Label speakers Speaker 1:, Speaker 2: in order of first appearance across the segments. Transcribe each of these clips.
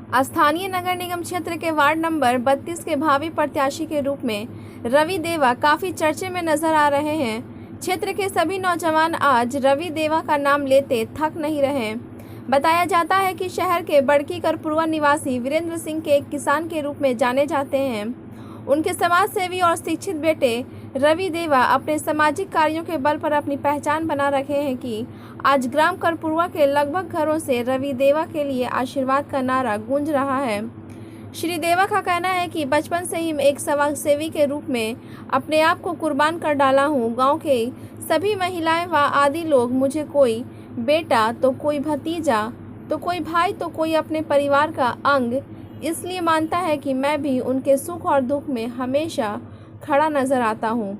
Speaker 1: स्थानीय नगर निगम क्षेत्र के वार्ड नंबर 32 के भावी प्रत्याशी के रूप में रवि देवा काफ़ी चर्चे में नजर आ रहे हैं। क्षेत्र के सभी नौजवान आज रवि देवा का नाम लेते थक नहीं रहे। बताया जाता है कि शहर के बड़की करपुरवा निवासी वीरेंद्र सिंह के एक किसान के रूप में जाने जाते हैं। उनके समाज सेवी और शिक्षित बेटे रवि देवा अपने सामाजिक कार्यों के बल पर अपनी पहचान बना रखे हैं कि आज ग्राम करपुरवा के लगभग घरों से रवि देवा के लिए आशीर्वाद का नारा गूंज रहा है। श्री देवा का कहना है कि बचपन से ही एक समाज सेवी के रूप में अपने आप को कुर्बान कर डाला हूँ। गांव के सभी महिलाएं व आदि लोग मुझे कोई बेटा तो कोई भतीजा तो कोई भाई तो कोई अपने परिवार का अंग इसलिए मानता है कि मैं भी उनके सुख और दुख में हमेशा खड़ा नजर आता हूँ।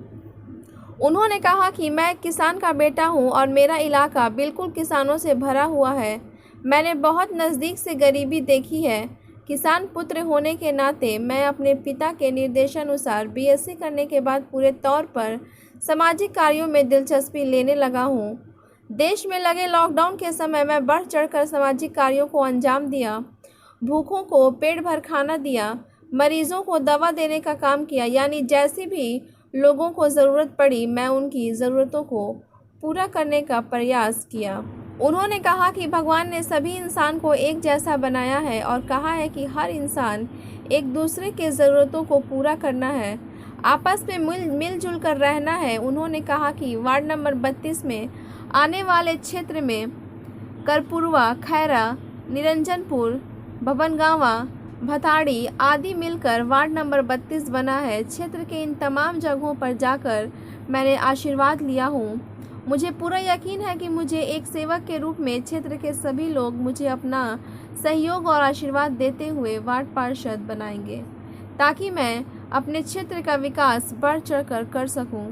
Speaker 1: उन्होंने कहा कि मैं किसान का बेटा हूँ और मेरा इलाका बिल्कुल किसानों से भरा हुआ है। मैंने बहुत नज़दीक से गरीबी देखी है। किसान पुत्र होने के नाते मैं अपने पिता के निर्देशानुसार बीएससी करने के बाद पूरे तौर पर सामाजिक कार्यों में दिलचस्पी लेने लगा हूँ। देश में लगे लॉकडाउन के समय मैं बढ़ चढ़कर सामाजिक कार्यों को अंजाम दिया। भूखों को पेट भर खाना दिया, मरीजों को दवा देने का काम किया, यानी जैसी भी लोगों को ज़रूरत पड़ी मैं उनकी ज़रूरतों को पूरा करने का प्रयास किया। उन्होंने कहा कि भगवान ने सभी इंसान को एक जैसा बनाया है और कहा है कि हर इंसान एक दूसरे के ज़रूरतों को पूरा करना है, आपस में मिलजुल कर रहना है। उन्होंने कहा कि वार्ड नंबर 32 में आने वाले क्षेत्र में करपुरवा, खैरा, निरंजनपुर, भवनगांवा, भताड़ी आदि मिलकर वार्ड नंबर 32 बना है। क्षेत्र के इन तमाम जगहों पर जाकर मैंने आशीर्वाद लिया हूँ। मुझे पूरा यकीन है कि मुझे एक सेवक के रूप में क्षेत्र के सभी लोग मुझे अपना सहयोग और आशीर्वाद देते हुए वार्ड पार्षद बनाएंगे ताकि मैं अपने क्षेत्र का विकास बढ़ चढ़कर कर सकूं।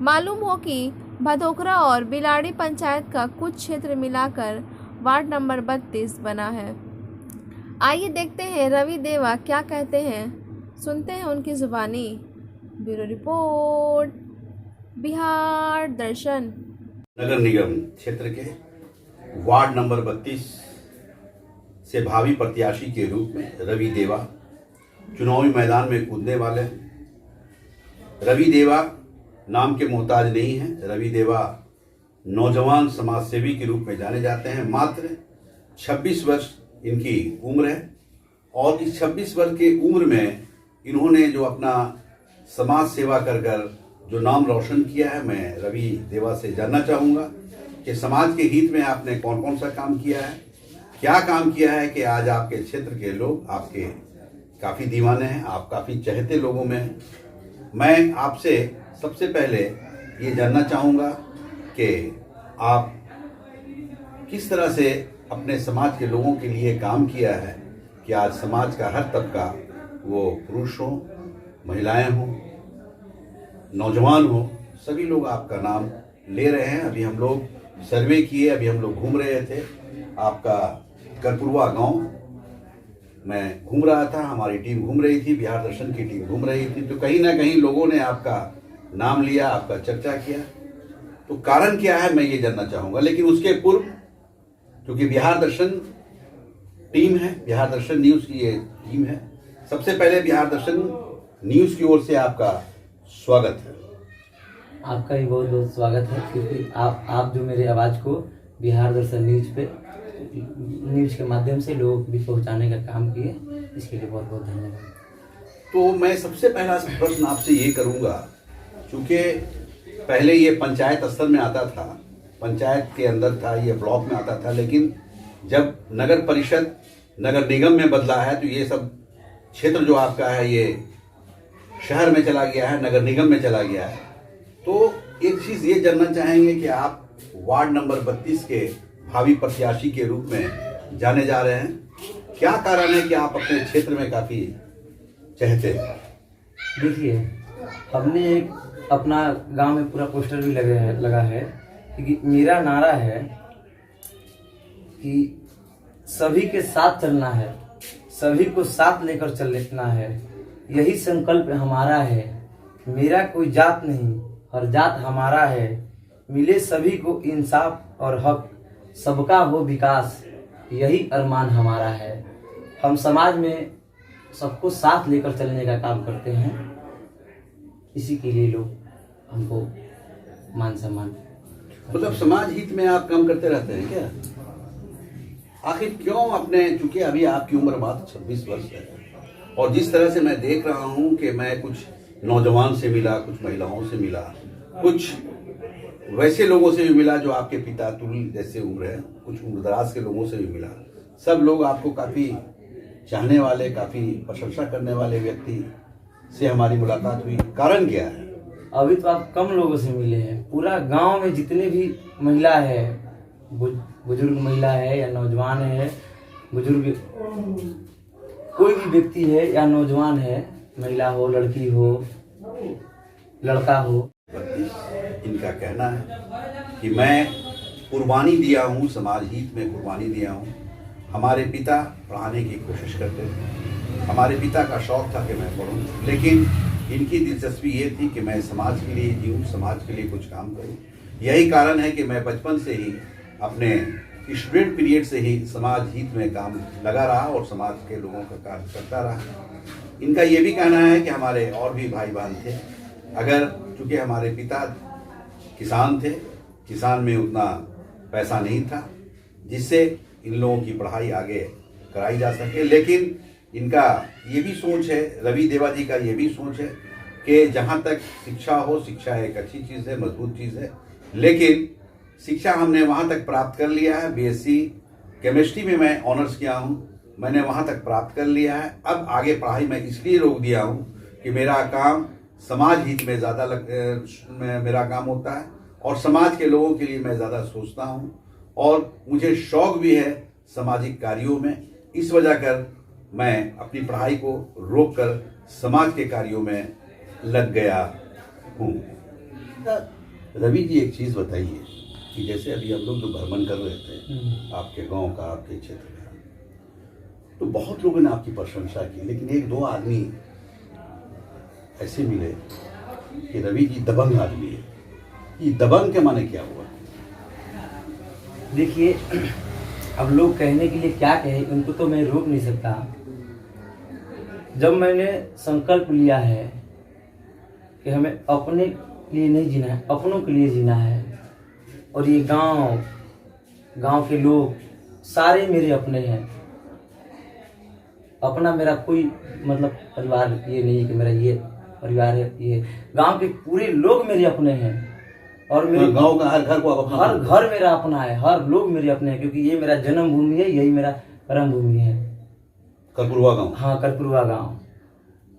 Speaker 1: मालूम हो कि भदोकरा और बिलाड़ी पंचायत का कुछ क्षेत्र मिलाकर वार्ड नंबर 32 बना है। आइए देखते हैं रवि देवा क्या कहते हैं, सुनते हैं उनकी जुबानी। ब्यूरो रिपोर्ट, बिहार दर्शन।
Speaker 2: नगर निगम क्षेत्र के वार्ड नंबर 32 से भावी प्रत्याशी के रूप में रवि देवा चुनावी मैदान में कूदने वाले हैं। रवि देवा नाम के मोहताज नहीं हैं। रवि देवा नौजवान समाज सेवी के रूप में जाने जाते हैं। मात्र 26 वर्ष इनकी उम्र है और इस 26 वर्ष की उम्र में इन्होंने जो अपना समाज सेवा कर जो नाम रोशन किया है, मैं रवि देवा से जानना चाहूँगा कि समाज के हित में आपने कौन कौन सा काम किया है, क्या काम किया है कि आज आपके क्षेत्र के लोग आपके काफ़ी दीवाने हैं, आप काफ़ी चहेते लोगों में हैं। मैं आपसे सबसे पहले ये जानना चाहूँगा कि आप किस तरह से अपने समाज के लोगों के लिए काम किया है कि आज समाज का हर तबका, वो पुरुष हो, महिलाएं हों, नौजवान हो, सभी लोग आपका नाम ले रहे हैं। अभी हम लोग सर्वे किए, अभी हम लोग घूम रहे थे आपका करपुरवा गांव, मैं घूम रहा था, हमारी टीम घूम रही थी, बिहार दर्शन की टीम घूम रही थी, तो कहीं ना कहीं लोगों ने आपका नाम लिया, आपका चर्चा किया। तो कारण क्या है मैं ये जानना चाहूँगा। लेकिन उसके पूर्व, क्योंकि बिहार दर्शन टीम है, बिहार दर्शन न्यूज़ की ये टीम है, सबसे पहले बिहार दर्शन न्यूज़ की ओर से आपका स्वागत है।
Speaker 3: आपका भी बहुत बहुत स्वागत है, क्योंकि आप जो मेरे आवाज़ को बिहार दर्शन न्यूज़ के माध्यम से लोगों को भी पहुंचाने का काम किए, इसके लिए बहुत बहुत धन्यवाद।
Speaker 2: तो मैं सबसे पहला प्रश्न आपसे ये करूंगा, क्योंकि पहले ये पंचायत स्तर में आता था, पंचायत के अंदर था, ये ब्लॉक में आता था, लेकिन जब नगर परिषद नगर निगम में बदला है तो ये सब क्षेत्र जो आपका है ये शहर में चला गया है, नगर निगम में चला गया है। तो एक चीज़ ये जानना चाहेंगे कि आप वार्ड नंबर 32 के भावी प्रत्याशी के रूप में जाने जा रहे हैं, क्या कारण है कि आप अपने क्षेत्र में काफ़ी चाहते हैं?
Speaker 3: देखिए, हमने एक अपना गांव में पूरा पोस्टर भी लगा है कि मेरा नारा है कि सभी के साथ चलना है, सभी को साथ लेकर चलना है, यही संकल्प हमारा है। मेरा कोई जात नहीं, हर जात हमारा है, मिले सभी को इंसाफ और हक, सबका हो विकास, यही अरमान हमारा है। हम समाज में सबको साथ लेकर चलने का काम करते हैं, इसी के लिए लोग हमको मान सम्मान।
Speaker 2: मतलब समाज हित में आप काम करते रहते हैं क्या? आखिर क्यों अपने, चूंकि अभी आपकी उम्र मात्र 26 वर्ष है, और जिस तरह से मैं देख रहा हूं कि मैं कुछ नौजवान से मिला, कुछ महिलाओं से मिला, कुछ वैसे लोगों से भी मिला जो आपके पिता तुल्य जैसे उम्र है, कुछ उम्रदराज के लोगों से भी मिला, सब लोग आपको काफी चाहने वाले, काफी प्रशंसा करने वाले व्यक्ति से हमारी मुलाकात हुई। कारण क्या है?
Speaker 3: अभी तो आप कम लोगों से मिले हैं। पूरा गांव में जितने भी महिला है, बुजुर्ग महिला है या नौजवान है, बुजुर्ग कोई भी व्यक्ति है या नौजवान है, महिला हो, लड़की हो, लड़का हो,
Speaker 2: इनका कहना है कि मैं कुर्बानी दिया हूँ, समाज हित में कुर्बानी दिया हूँ। हमारे पिता पढ़ाने की कोशिश करते थे, हमारे पिता का शौक था कि मैं पढ़ूं, लेकिन इनकी दिलचस्पी ये थी कि मैं समाज के लिए जीऊँ, समाज के लिए कुछ काम करूं। यही कारण है कि मैं बचपन से ही अपने स्टूडेंट पीरियड से ही समाज हित में काम लगा रहा और समाज के लोगों का कार्य करता रहा। इनका ये भी कहना है कि हमारे और भी भाई बहन थे, अगर चूँकि हमारे पिता किसान थे, किसान में उतना पैसा नहीं था जिससे इन लोगों की पढ़ाई आगे कराई जा सके, लेकिन इनका ये भी सोच है, रवि देवा जी का ये भी सोच है कि जहाँ तक शिक्षा हो, शिक्षा एक अच्छी चीज़ है, मजबूत चीज़ है, लेकिन शिक्षा हमने वहाँ तक प्राप्त कर लिया है। बीएससी केमिस्ट्री में मैं ऑनर्स किया हूँ, मैंने वहाँ तक प्राप्त कर लिया है। अब आगे पढ़ाई मैं इसलिए रोक दिया हूँ कि मेरा काम समाज हित में ज़्यादा मेरा काम होता है और समाज के लोगों के लिए मैं ज़्यादा सोचता हूँ और मुझे शौक भी है सामाजिक कार्यों में। इस वजह कर मैं अपनी पढ़ाई को रोककर समाज के कार्यों में लग गया हूँ। रवि जी, एक चीज़ बताइए कि जैसे अभी हम लोग जो भ्रमण कर रहे थे आपके गांव का, आपके क्षेत्र का, तो बहुत लोगों ने आपकी प्रशंसा की, लेकिन एक दो आदमी ऐसे मिले कि रवि जी दबंग आदमी है। ये दबंग के माने क्या हुआ?
Speaker 3: देखिए, अब लोग कहने के लिए क्या कहे, उनको तो मैं रोक नहीं सकता। जब मैंने संकल्प लिया है कि हमें अपने लिए नहीं जीना है, अपनों के लिए जीना है, और ये गांव के लोग सारे मेरे अपने हैं। अपना मेरा कोई मतलब परिवार ये नहीं है कि मेरा ये परिवार है, ये गांव के पूरे लोग मेरे अपने हैं। और मेरे
Speaker 2: गांव का हर घर को अपना,
Speaker 3: हर घर मेरा अपना है, हर लोग मेरे अपने हैं, क्योंकि ये मेरा जन्म भूमि है, यही मेरा कर्म भूमि है,
Speaker 2: करपुरवा गांव।
Speaker 3: हाँ, करपुरवा गांव।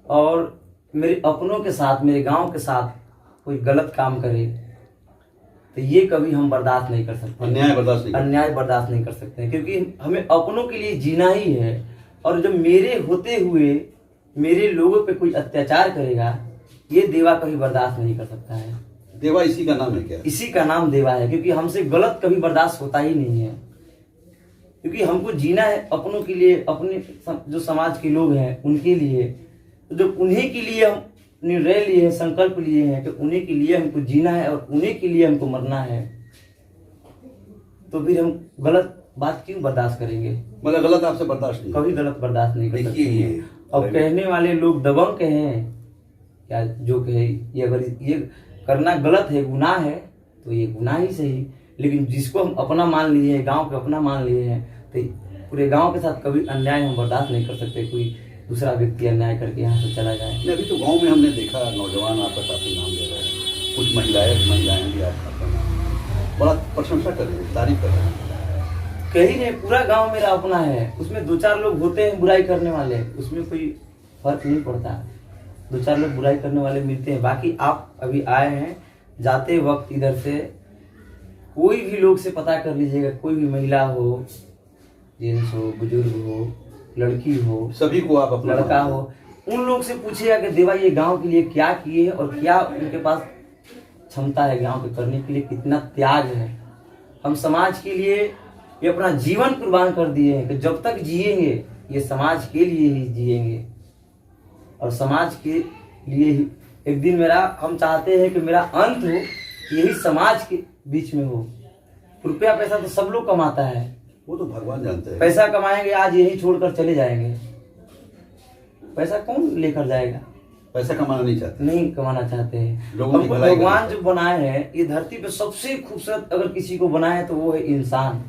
Speaker 3: और मेरे अपनों के साथ, मेरे गांव के साथ कोई गलत काम करे तो ये कभी हम बर्दाश्त नहीं कर सकते,
Speaker 2: अन्याय
Speaker 3: बर्दाश्त नहीं कर सकते, क्योंकि हमें अपनों के लिए जीना ही है। और जब मेरे होते हुए मेरे लोगों पे कोई अत्याचार करेगा, ये देवा कभी बर्दाश्त नहीं कर सकता है।
Speaker 2: देवा इसी का नाम है क्या? इसी
Speaker 3: का नाम देवा है, क्योंकि हमसे गलत कभी बर्दाश्त होता ही नहीं है, क्योंकि हमको जीना है अपनों के लिए, अपने जो समाज के लोग हैं उनके लिए। तो जब उन्हीं के लिए हम निर्णय लिए हैं, संकल्प लिए हैं कि उन्हीं के लिए हमको जीना है और उन्हीं के लिए हमको मरना है, तो फिर हम गलत बात क्यों बर्दाश्त करेंगे?
Speaker 2: मतलब गलत आपसे बर्दाश्त नहीं,
Speaker 3: कभी गलत बर्दाश्त नहीं कर सकते। अब कहने वाले लोग दबंग कहें या जो कहे, ये अगर ये करना गलत है, गुनाह है, तो ये गुनाह ही सही, लेकिन जिसको हम अपना मान लिए हैं, गांव के अपना मान लिए हैं, तो पूरे गांव के साथ कभी अन्याय हम बर्दाश्त नहीं कर सकते। कोई दूसरा व्यक्ति अन्याय करके यहाँ से चला जाए।
Speaker 2: अभी तो गांव में हमने देखा नौजवान आपका काफी नाम ले रहे हैं, कुछ महिलाएं भी आपका नाम बड़ा प्रशंसा कर रही हैं, तारीफ कर रहे हैं।
Speaker 3: कहीं नहीं, पूरा गांव मेरा अपना है। उसमें दो चार लोग होते हैं बुराई करने वाले, उसमें कोई फर्क नहीं पड़ता। दो चार लोग बुराई करने वाले मिलते हैं, बाकी आप अभी आए हैं, जाते वक्त इधर से कोई भी लोग से पता कर लीजिएगा, कोई भी महिला हो, जेंट्स हो, बुजुर्ग हो, लड़की हो,
Speaker 2: सभी को आप अपना,
Speaker 3: लड़का हो, उन लोग से पूछिएगा कि देवा ये गांव के लिए क्या किए और क्या उनके पास क्षमता है गांव के करने के लिए, कितना त्याग है। हम समाज के लिए ये अपना जीवन कुर्बान कर दिए हैं कि जब तक जिएंगे ये समाज के लिए ही जिएंगे और समाज के लिए ही एक दिन हम चाहते हैं कि मेरा अंत हो, यही समाज के बीच में हो। रुपया पैसा तो सब लोग कमाता है,
Speaker 2: वो तो भगवान जानते हैं।
Speaker 3: पैसा कमाएंगे, आज यही छोड़कर चले जाएंगे। पैसा कौन लेकर जाएगा?
Speaker 2: पैसा कमाना नहीं चाहते,
Speaker 3: नहीं कमाना चाहते हैं।
Speaker 2: लोगों की
Speaker 3: हमको
Speaker 2: भलाई
Speaker 3: भगवान जो बनाए हैं, ये धरती पे सबसे खूबसूरत अगर किसी को बनाए है तो वो है इंसान।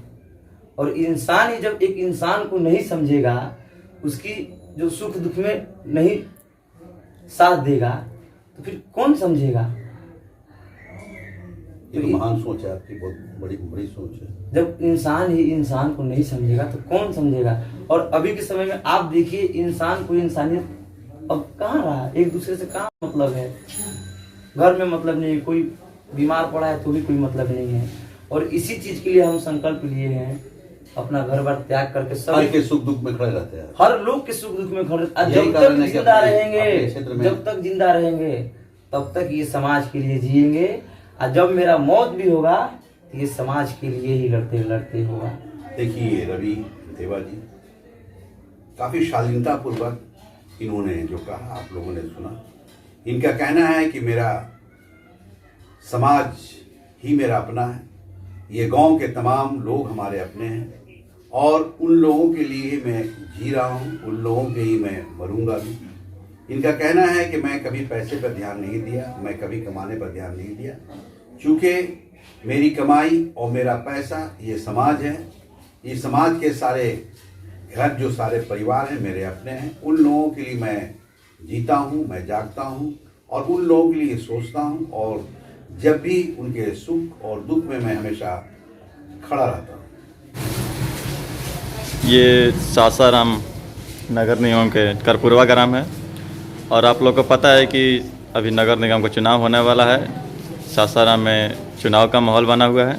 Speaker 3: और इंसान ही जब एक इंसान को नहीं समझेगा, उसकी जो सुख दुख में नहीं साथ देगा, तो फिर कौन समझेगा?
Speaker 2: ये तो महान सोच है आपकी, बहुत बड़ी बड़ी सोच है।
Speaker 3: जब इंसान ही इंसान को नहीं समझेगा तो कौन समझेगा? और अभी के समय में आप देखिए, इंसान को इंसानियत अब कहाँ रहा? एक दूसरे से कहाँ मतलब है? घर में मतलब नहीं है, कोई बीमार पड़ा है तो भी कोई मतलब नहीं है। और इसी चीज के लिए हम संकल्प लिए हैं, अपना घर बार त्याग करके सब
Speaker 2: हर के सुख दुख में खड़े रहते हैं।
Speaker 3: हर लोग के सुख दुख में खड़े।
Speaker 2: यही
Speaker 3: जब
Speaker 2: कारण
Speaker 3: तक
Speaker 2: है कि
Speaker 3: जिंदा
Speaker 2: अपने
Speaker 3: रहेंगे,
Speaker 2: क्षेत्र में-
Speaker 3: जब तक जिंदा रहेंगे तब तक ये समाज के लिए जिएंगे। और जब मेरा मौत भी होगा तो ये समाज के लिए ही लड़ते लड़ते होगा।
Speaker 2: देखिए रवि देवा जी, काफी शालीनता पूर्वक इन्होंने जो कहा आप लोगों ने सुना। इनका कहना है कि मेरा समाज ही मेरा अपना है, ये गांव के तमाम लोग हमारे अपने हैं और उन लोगों के लिए मैं जी रहा हूँ, उन लोगों के ही मैं मरूंगा भी। इनका कहना है कि मैं कभी पैसे पर ध्यान नहीं दिया, मैं कभी कमाने पर ध्यान नहीं दिया, क्योंकि मेरी कमाई और मेरा पैसा ये समाज है। ये समाज के सारे घर जो सारे परिवार हैं मेरे अपने हैं, उन लोगों के लिए मैं जीता हूँ, मैं जागता हूँ और उन लोगों के लिए सोचता हूँ। और जब भी उनके सुख और दुख में मैं हमेशा खड़ा रहता हूँ।
Speaker 4: ये सासाराम नगर निगम के करपुरवा ग्राम है और आप लोग को पता है कि अभी नगर निगम का चुनाव होने वाला है। सासाराम में चुनाव का माहौल बना हुआ है।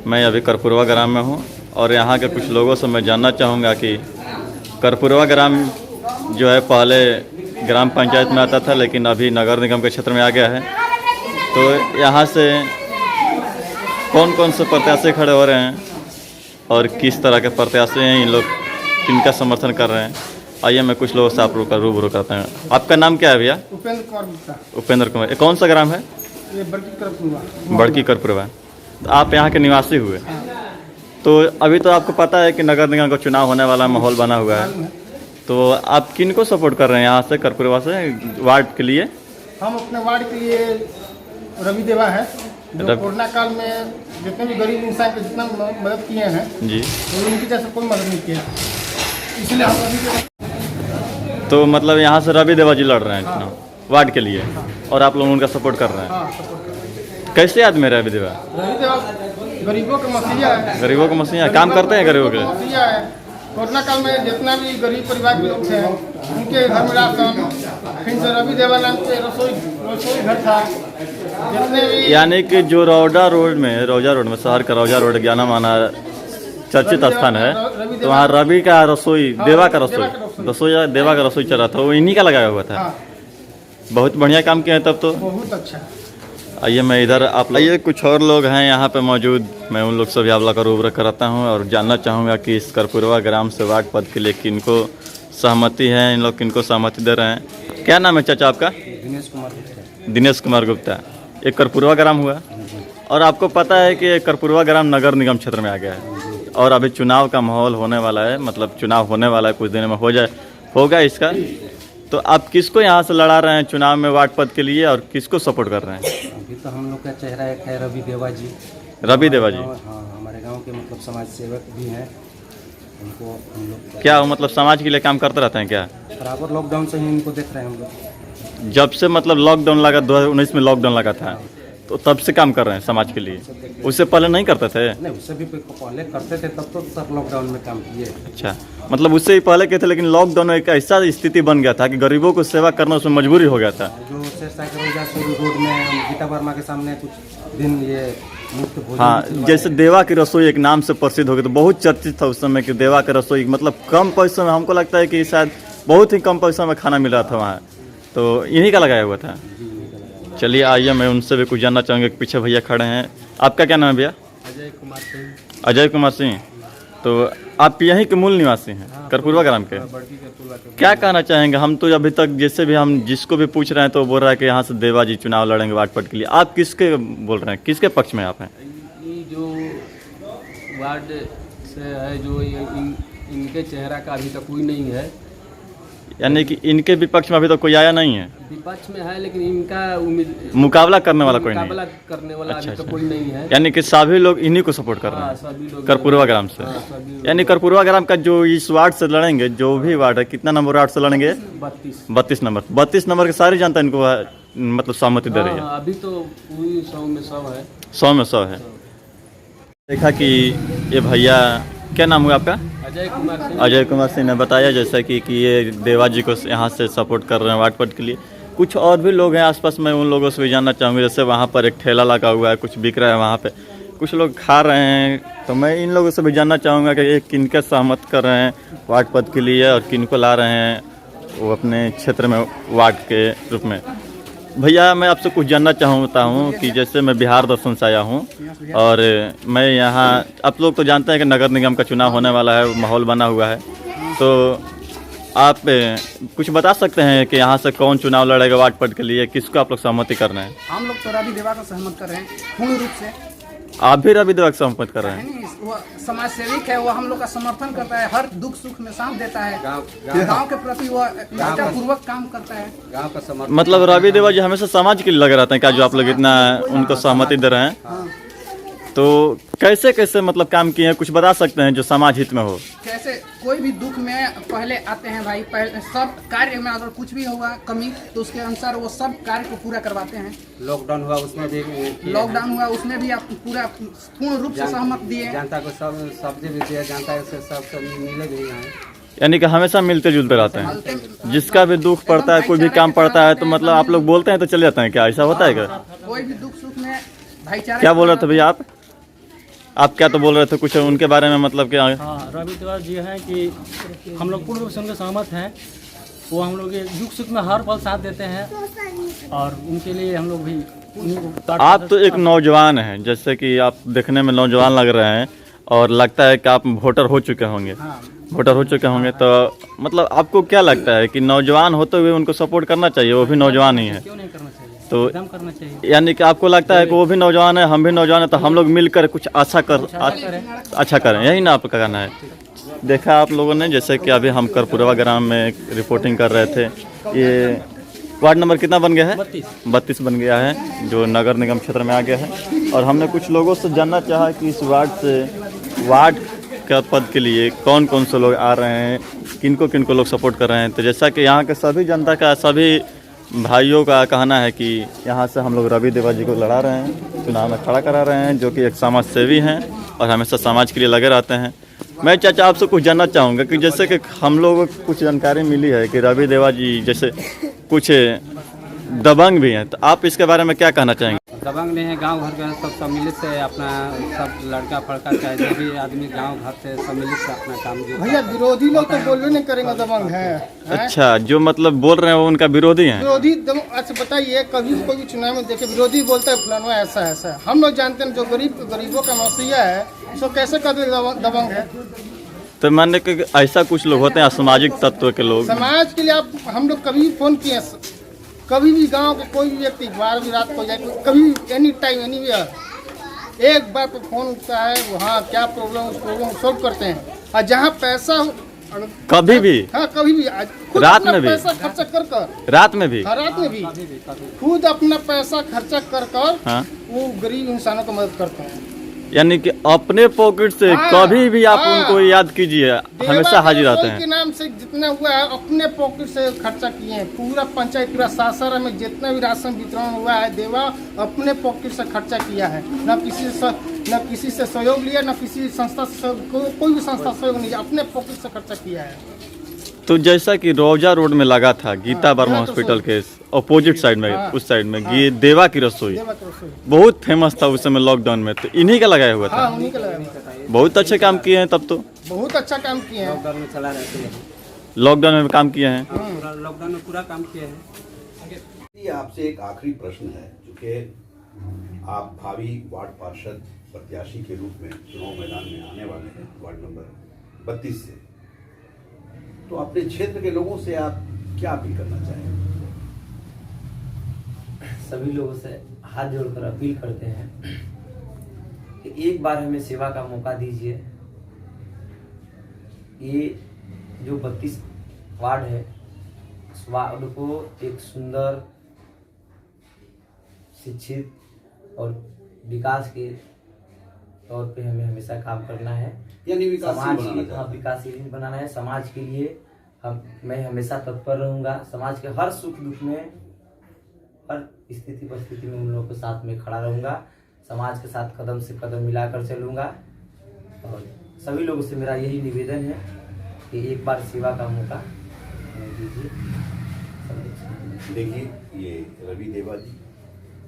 Speaker 4: मैं अभी करपुरवा ग्राम में हूँ और यहाँ के कुछ लोगों से मैं जानना चाहूँगा कि करपुरवा ग्राम जो है पहले ग्राम पंचायत में आता था, लेकिन अभी नगर निगम के क्षेत्र में आ गया है। तो यहाँ से कौन कौन से प्रत्याशी खड़े हो रहे हैं और किस तरह के प्रत्याशी हैं, इन लोग किनका समर्थन कर रहे हैं, आइए मैं कुछ लोगों से आप रूबरू करते हैं। आपका नाम क्या है भैया?
Speaker 5: उपेंद्र कुमार गुप्ता।
Speaker 4: उपेंद्र कुमार। ये कौन सा ग्राम है?
Speaker 5: ये बड़की करपुरवा।
Speaker 4: बड़की करपुरवा। तो आप यहाँ के निवासी हुए? तो अभी तो आपको पता है कि नगर निगम का चुनाव होने वाला माहौल बना हुआ है, तो आप किन को सपोर्ट कर रहे हैं यहाँ से करपुरवा से वार्ड के लिए?
Speaker 5: हम अपने वार्ड के लिए रवि देवा है, जो कोरोना काल में जितने भी गरीब इंसान के जितना मदद किए हैं
Speaker 4: जी,
Speaker 5: तो उनकी जैसे कोई मदद नहीं किया, इसलिए हम रवि देवा।
Speaker 4: तो मतलब यहाँ से रवि देवा जी लड़ रहे हैं चुनाव वार्ड के लिए और आप लोग उनका सपोर्ट कर रहे हैं।
Speaker 5: हाँ, सपोर्ट कर रहे हैं।
Speaker 4: कैसे आदमी है रवि देवा?
Speaker 5: रवि देवा गरीबों के मसीहा है।
Speaker 4: गरीबों को मसीहा काम करते हैं गरीबों के।
Speaker 5: मसीहा है। कोरोना काल में जितना भी गरीब परिवार के लोग थे उनके घर में राशन, फिर से रवि देवा नाम के रसोई घर था। जितने भी
Speaker 4: यानी कि जो रौजा रोड में शहर का रौजा रोड ज्ञाना माना चर्चित स्थान है, तो वहाँ रवि का रसोई, देवा का रसोई देवा का रसोई चल रहा था, वो इन्हीं का लगाया हुआ था।
Speaker 5: हाँ,
Speaker 4: बहुत बढ़िया काम किया है तब तो।
Speaker 5: बहुत अच्छा।
Speaker 4: आइए मैं इधर आप आइए, कुछ और लोग हैं यहाँ पे मौजूद, मैं उन लोग से भी आप लोग का रूबरू कराता हूँ और जानना चाहूँगा कि इस करपुरवा ग्राम से वार्ड पद के लिए किनको सहमति है, इन लोग किनको सहमति दे रहे हैं। क्या नाम है चाचा आपका?
Speaker 3: दिनेश कुमार गुप्ता।
Speaker 4: दिनेश कुमार गुप्ता। एक करपुरवा ग्राम हुआ और आपको पता है कि करपुरवा ग्राम नगर निगम क्षेत्र में आ गया है और अभी चुनाव का माहौल होने वाला है, मतलब चुनाव होने वाला है, कुछ दिन में होगा इसका। तो आप किसको यहाँ से लड़ा रहे हैं चुनाव में वार्ड पद के लिए और किसको सपोर्ट कर रहे हैं?
Speaker 6: अभी तो हम लोग का चेहरा एक है रवि देवा जी।
Speaker 4: रवि देवा जी।
Speaker 6: हाँ, हमारे गांव के मतलब समाज सेवक भी हैं। उनको हम लोग
Speaker 4: क्या वो मतलब समाज के लिए काम करते रहते हैं क्या?
Speaker 6: बराबर लॉकडाउन से ही इनको देख रहे हैं हम लोग।
Speaker 4: जब से मतलब लॉकडाउन लगा 2019 में लॉकडाउन लगा था, तो तब से काम कर रहे हैं समाज के लिए? उससे पहले नहीं करते थे?
Speaker 6: नहीं, उससे भी पहले करते थे, तब तो सर लॉकडाउन में काम किए।
Speaker 4: अच्छा, मतलब उससे ही पहले के थे, लेकिन लॉकडाउन में एक ऐसा स्थिति बन गया था कि गरीबों को सेवा करना उसमें मजबूरी हो गया था।
Speaker 6: जो शेरशाह के रोड में गीता वर्मा के सामने कुछ दिन ये मुफ्त भोजन
Speaker 4: हाँ,
Speaker 6: भी
Speaker 4: जैसे देवा की रसोई एक नाम से प्रसिद्ध हो गई, तो बहुत चर्चित था उस समय कि देवा की रसोई, मतलब कम पैसों में, हमको लगता है कि शायद बहुत ही कम पैसों में खाना मिल रहा था वहाँ, तो इन्हीं का लगाया हुआ था। चलिए आइए मैं उनसे भी कुछ जानना चाहूँगा। पीछे भैया खड़े हैं, आपका क्या नाम है भैया?
Speaker 6: अजय कुमार सिंह।
Speaker 4: अजय कुमार सिंह। तो आप यहीं के मूल निवासी हैं, करपुरवा ग्राम के? क्या कहना चाहेंगे? हम तो अभी तक जैसे भी हम जिसको भी पूछ रहे हैं तो बोल रहा है कि यहाँ से देवा जी चुनाव लड़ेंगे वार्ड पद के लिए। आप किसके बोल रहे हैं, किसके पक्ष में आप हैं?
Speaker 7: ये जो वार्ड से है जो इनके चेहरा का अभी तक कोई नहीं है।
Speaker 4: यानी कि इनके विपक्ष में अभी तो कोई आया नहीं है,
Speaker 7: विपक्ष में है लेकिन इनका उम्मीद
Speaker 4: मुकाबला करने वाला कोई नहीं
Speaker 7: मुकाबला
Speaker 4: है।
Speaker 7: करने वाला
Speaker 4: अच्छा,
Speaker 7: अभी तक
Speaker 4: अच्छा।
Speaker 7: कोई नहीं है।
Speaker 4: यानी कि सभी लोग इन्हीं को सपोर्ट कर रहे
Speaker 7: हाँ,
Speaker 4: हैं
Speaker 7: सभी लोग
Speaker 4: कर्पूरवा ग्राम से।
Speaker 7: हाँ, सभी लोग।
Speaker 4: यानी कर्पूरवा ग्राम का जो इस वार्ड से लड़ेंगे, जो भी वार्ड है, कितना नंबर वार्ड से लड़ेंगे?
Speaker 7: 32
Speaker 4: नंबर। 32 नंबर की सारी जनता इनको मतलब सहमति दे रही है।
Speaker 7: हाँ, अभी तो पूरी 100 में 100 है।
Speaker 4: 100 में 100 है। देखा कि ये भैया, क्या नाम हुआ आपका? अजय कुमार सिंह ने बताया जैसा कि ये देवा जी को यहाँ से सपोर्ट कर रहे हैं वार्ड पद के लिए। कुछ और भी लोग हैं आसपास में, उन लोगों से भी जानना चाहूँगा। जैसे वहाँ पर एक ठेला लगा हुआ है, कुछ बिक रहा है वहाँ पे, कुछ लोग खा रहे हैं, तो मैं इन लोगों से भी जानना चाहूँगा कि ये किनके सहमत कर रहे हैं वार्ड पद के लिए और किनको ला रहे हैं वो अपने क्षेत्र में वार्ड के रूप में। भैया मैं आपसे कुछ जानना चाहता हूँ कि जैसे मैं बिहार दर्शन से आया हूँ और मैं यहाँ, आप लोग तो जानते हैं कि नगर निगम का चुनाव होने वाला है, माहौल बना हुआ है, तो आप कुछ बता सकते हैं कि यहाँ से कौन चुनाव लड़ेगा वार्ड पद के लिए, किसको आप लोग सहमति कर रहे हैं?
Speaker 8: हम लोग तो रवि देवा का सहमत कर रहे हैं पूर्ण रूप से।
Speaker 4: आप भी रवि देवा का सहमत कर रहे हैं?
Speaker 8: नहीं, वो समाज सेविक है, वो हम लोग का समर्थन करता है, हर दुख सुख में साथ देता है, गांव के प्रति वो निष्ठापूर्वक काम करता है।
Speaker 3: गांव का समर्थन
Speaker 4: मतलब रवि देवा जी हमेशा समाज के लिए लगे रहते हैं क्या, जो आप लोग इतना उनको सहमति दे रहे हैं? तो कैसे कैसे मतलब काम किए हैं, कुछ बता सकते हैं जो समाज हित में हो?
Speaker 8: कैसे कोई भी दुख में पहले आते हैं भाई, पहले सब कार्य में अगर कुछ भी होगा कमी तो उसके अनुसार वो सब कार्य को पूरा करवाते हैं।
Speaker 3: लॉकडाउन हुआ उसमें भी
Speaker 8: लॉकडाउन हुआ उसमें भी आप पूरा पूर्ण रूप से सहमत दिए।
Speaker 3: जनता को सब सब्जी भी दिया, जनता से सब मिले भी हैं।
Speaker 4: यानी कि हमेशा मिलते जुलते रहते हैं, जिसका भी दुख पड़ता है, कोई भी काम पड़ता है तो मतलब आप लोग बोलते हैं तो चले जाते हैं क्या, ऐसा होता है क्या?
Speaker 8: कोई भी दुख सुख में भाईचारा।
Speaker 4: क्या बोल रहे थे भैया आप क्या तो बोल रहे थे कुछ उनके बारे में, मतलब क्या?
Speaker 9: हाँ, रवि देवा जी हैं कि हम लोग पूर्ण रूप से उनके सहमत हैं। वो हम लोग ये दुख सुख में हर पल साथ देते हैं और उनके लिए हम लोग भी।
Speaker 4: आप तो एक नौजवान हैं, जैसे कि आप देखने में नौजवान लग रहे हैं और लगता है कि आप वोटर हो चुके होंगे, तो मतलब आपको क्या लगता है कि नौजवान होते हुए उनको सपोर्ट करना चाहिए? वो भी नौजवान ही है,
Speaker 9: क्यों नहीं करना चाहिए?
Speaker 4: तो
Speaker 9: एकदम करना चाहिए।
Speaker 4: यानी कि आपको लगता है कि वो भी नौजवान है, हम भी नौजवान है, तो हम लोग मिलकर कुछ अच्छा करें, यही ना आपका कहना है? देखा आप लोगों ने जैसे कि अभी हम कर्पूरवा ग्राम में रिपोर्टिंग कर रहे थे। ये वार्ड नंबर कितना बन गया है? 32 बन गया है, जो नगर निगम क्षेत्र में आ गया है। और हमने कुछ लोगों से जानना चाहा कि इस वार्ड का पद के लिए कौन कौन से लोग आ रहे हैं, किनको लोग सपोर्ट कर रहे हैं। तो जैसा कि यहाँ के सभी जनता का, सभी भाइयों का कहना है कि यहाँ से हम लोग रवि देवा जी को लड़ा रहे हैं, चुनाव में खड़ा करा रहे हैं, जो कि एक समाज सेवी हैं और हमेशा समाज के लिए लगे रहते हैं। मैं चाचा आपसे कुछ जानना चाहूँगा कि जैसे कि हम लोगों को कुछ जानकारी मिली है कि रवि देवा जी जैसे कुछ दबंग भी हैं, तो आप इसके बारे में क्या कहना चाहेंगे?
Speaker 3: दबंग नहीं है, गांव घर का सब सम्मिलित से अपना, सब लड़का फड़का चाहे जो भी आदमी गांव घर से सम्मिलित से अपना काम जो
Speaker 5: भैया विरोधी लोग तो बोलवे नहीं करेंगे दबंग है।
Speaker 4: अच्छा, जो मतलब बोल रहे हैं वो उनका विरोधी हैं?
Speaker 5: विरोधी अच्छा बताइए, कभी कोई भी चुनाव में देखे विरोधी बोलता है फलाना ऐसा ऐसा। हम लोग जानते हैं जो गरीबों का मसीहा है उसको कैसे कर दबंग है।
Speaker 4: तो मानने के ऐसा कुछ लोग होते हैं असामाजिक तत्व के लोग,
Speaker 5: समाज के लिए आप हम लोग कभी फोन किए, कभी भी गांव के कोई भी व्यक्ति 12 रात को जाए, कभी एनी टाइम एनी एक बार पे फोन उठता है, वहाँ क्या प्रॉब्लम उस प्रॉब्लम सॉल्व करते हैं। और जहाँ पैसा
Speaker 4: कभी भी,
Speaker 5: हाँ कभी भी,
Speaker 4: रात में भी,
Speaker 5: पैसा खर्चा कर
Speaker 4: रात में भी,
Speaker 5: रात में भी खुद अपना पैसा खर्चा कर
Speaker 4: हाँ,
Speaker 5: वो गरीब इंसानों को मदद करते हैं।
Speaker 4: यानी कि अपने पॉकेट से कभी भी आप उनको याद कीजिए, हमेशा हाजिर रहते हैं।
Speaker 5: के नाम से जितना हुआ है अपने पॉकेट से खर्चा किए हैं। पूरा पंचायत, पूरा सासाराम में जितना भी राशन वितरण हुआ है, देवा अपने पॉकेट से खर्चा किया है। न किसी से सहयोग लिया, न किसी संस्था से, कोई भी संस्था सहयोग नहीं, अपने पॉकेट से खर्चा किया है।
Speaker 4: तो जैसा कि रोजा रोड में लगा था गीता वर्मा हॉस्पिटल के अपोजिट साइड में, उस साइड में ये देवा की रसोई बहुत फेमस था उस समय लॉकडाउन में, तो इन्हीं का लगाया हुआ था। बहुत अच्छे काम किए हैं, तब तो
Speaker 5: बहुत अच्छा काम किए हैं।
Speaker 3: लॉकडाउन में चला रहते हैं,
Speaker 4: लॉकडाउन में काम किए हैं,
Speaker 3: लॉकडाउन में पूरा काम किए हैं।
Speaker 2: आपसे एक आखिरी प्रश्न है, चूँकि आप भावी वार्ड पार्षद प्रत्याशी के रूप में चुनाव मैदान में आने वाले हैं वार्ड नंबर 32 से, तो अपने क्षेत्र के लोगों से आप क्या अपील करना चाहेंगे?
Speaker 3: सभी लोगों से हाथ जोड़कर अपील करते हैं कि एक बार हमें सेवा का मौका दीजिए। ये जो 32 वार्ड है, उस वार्ड को एक सुंदर, शिक्षित और विकास के तौर पे हमें हमेशा काम करना है।
Speaker 2: यानी विकासशील
Speaker 3: समाज
Speaker 2: बनाना
Speaker 3: की
Speaker 2: चाहते हैं।
Speaker 3: विकासशील बनाना है। समाज के लिए मैं हमेशा तत्पर रहूँगा। समाज के हर सुख दुख में, हर स्थिति परिस्थिति में उन लोगों के साथ में खड़ा रहूँगा। समाज के साथ कदम से कदम मिलाकर चलूँगा। और सभी लोगों से मेरा यही निवेदन है कि एक बार सेवा का मौका दीजिए।
Speaker 2: देखिए, ये रवि देवा जी,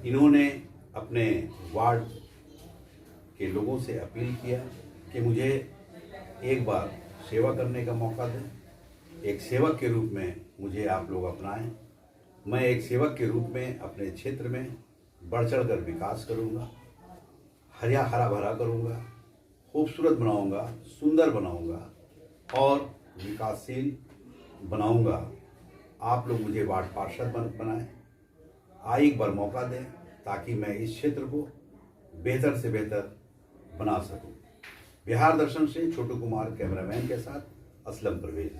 Speaker 2: इन्होंने अपने वार्ड के लोगों से अपील किया कि मुझे एक बार सेवा करने का मौका दें। एक सेवक के रूप में मुझे आप लोग अपनाएं। मैं एक सेवक के रूप में अपने क्षेत्र में बढ़ चढ़ कर विकास करूँगा, हरा भरा करूँगा, खूबसूरत बनाऊँगा, सुंदर बनाऊँगा और विकासशील बनाऊँगा। आप लोग मुझे वार्ड पार्षद बनाएं। एक बार मौका दें ताकि मैं इस क्षेत्र को बेहतर से बेहतर बना सकूं। बिहार दर्शन से छोटू कुमार कैमरामैन के साथ असलम परवेज।